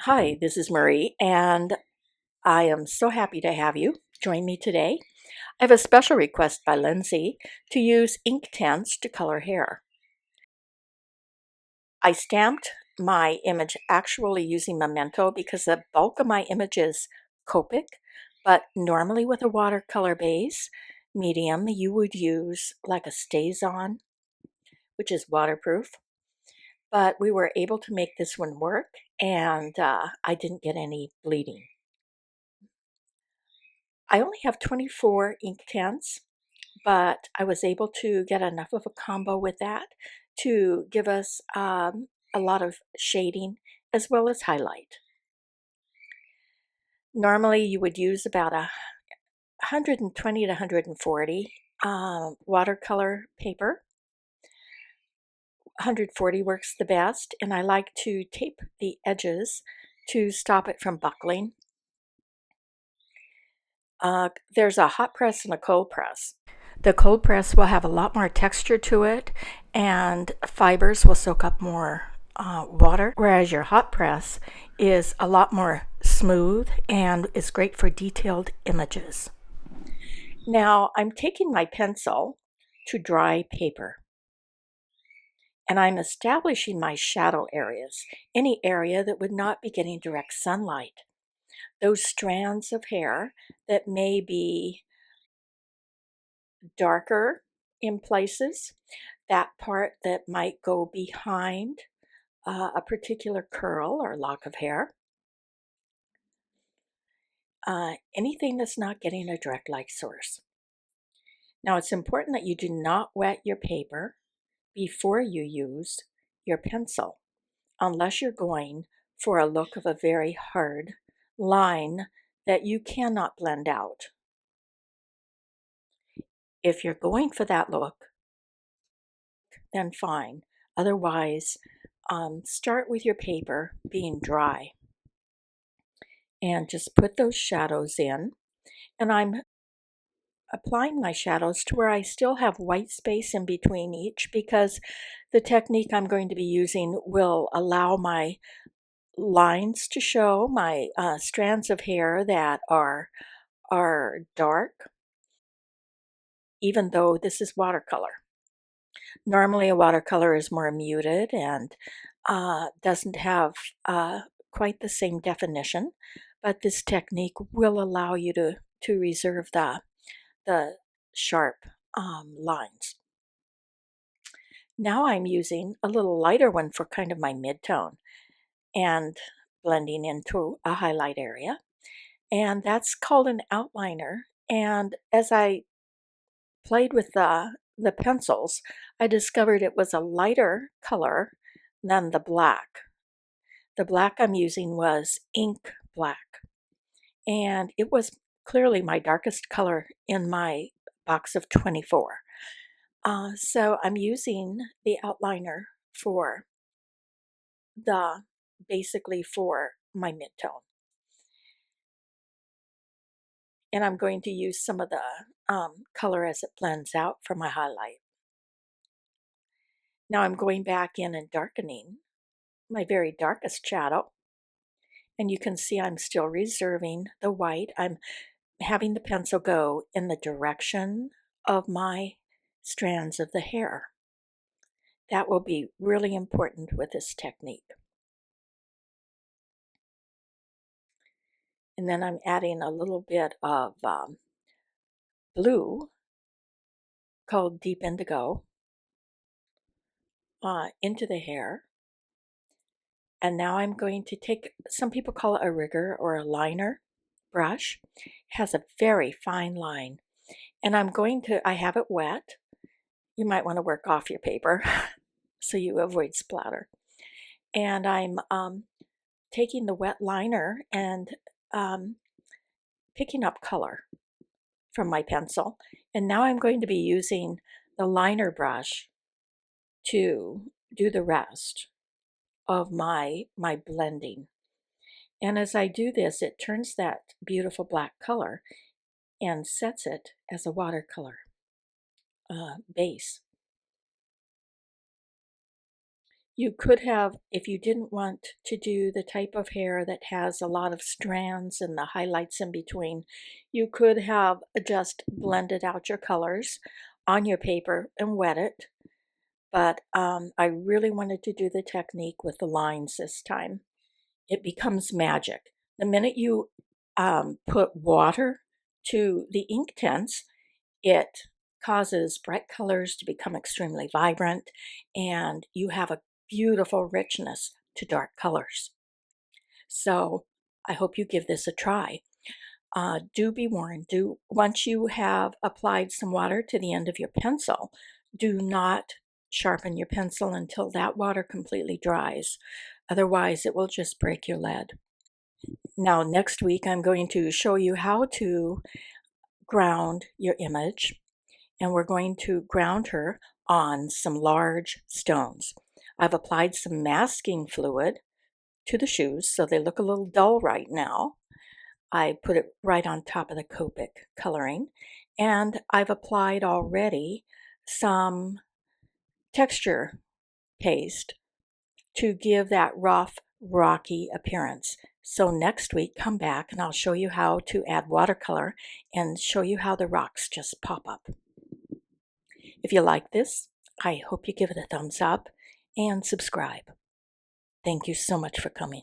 Hi, this is Marie, and I am so happy to have you join me today. I have a special request by Lindsay to use Inktense to color hair. I stamped my image actually using Memento because the bulk of my image is Copic, but normally with a watercolor base, medium, you would use like a StazOn, which is waterproof. But we were able to make this one work, and I didn't get any bleeding. I only have 24 Inktense, but I was able to get enough of a combo with that to give us a lot of shading as well as highlight. Normally you would use about 120 to 140 watercolor paper. 140 works the best, and I like to tape the edges to stop it from buckling. There's a hot press and a cold press. The cold press will have a lot more texture to it, and fibers will soak up more water, whereas your hot press is a lot more smooth and is great for detailed images. Now I'm taking my pencil to dry paper, and I'm establishing my shadow areas, any area that would not be getting direct sunlight. Those strands of hair that may be darker in places, that part that might go behind a particular curl or lock of hair, anything that's not getting a direct light source. Now it's important that you do not wet your paper before you use your pencil, unless you're going for a look of a very hard line that you cannot blend out. If you're going for that look, then fine. Otherwise, start with your paper being dry and just put those shadows in. And I'm applying my shadows to where I still have white space in between each, because the technique I'm going to be using will allow my lines to show, my strands of hair that are dark, even though this is watercolor. Normally a watercolor is more muted and doesn't have quite the same definition, but this technique will allow you to reserve the sharp lines. Now I'm using a little lighter one for kind of my mid-tone and blending into a highlight area, and that's called an outliner. And as I played with the pencils, I discovered it was a lighter color than the black. The black I'm using was ink black, and it was clearly my darkest color in my box of 24. So I'm using the outliner for basically for my midtone. And I'm going to use some of the color as it blends out for my highlight. Now I'm going back in and darkening my very darkest shadow. And you can see I'm still reserving the white. I'm having the pencil go in the direction of my strands of the hair. That will be really important with this technique. And then I'm adding a little bit of blue called Deep Indigo into the hair. And now I'm going to take, some people call it a rigger or a liner brush. It has a very fine line. And I have it wet. You might want to work off your paper so you avoid splatter. And I'm taking the wet liner and picking up color from my pencil. And now I'm going to be using the liner brush to do the rest of my blending. And as I do this, it turns that beautiful black color and sets it as a watercolor base. You could have, if you didn't want to do the type of hair that has a lot of strands and the highlights in between, you could have just blended out your colors on your paper and wet it. But I really wanted to do the technique with the lines this time. It becomes magic. The minute you put water to the Inktense, it causes bright colors to become extremely vibrant, and you have a beautiful richness to dark colors. So I hope you give this a try. Do be warned, once you have applied some water to the end of your pencil, do not sharpen your pencil until that water completely dries. Otherwise, it will just break your lead. Now, next week, I'm going to show you how to ground your image, and we're going to ground her on some large stones. I've applied some masking fluid to the shoes, so they look a little dull right now. I put it right on top of the Copic coloring, and I've applied already some texture paste to give that rough, rocky appearance. So next week, come back and I'll show you how to add watercolor and show you how the rocks just pop up. If you like this, I hope you give it a thumbs up and subscribe. Thank you so much for coming.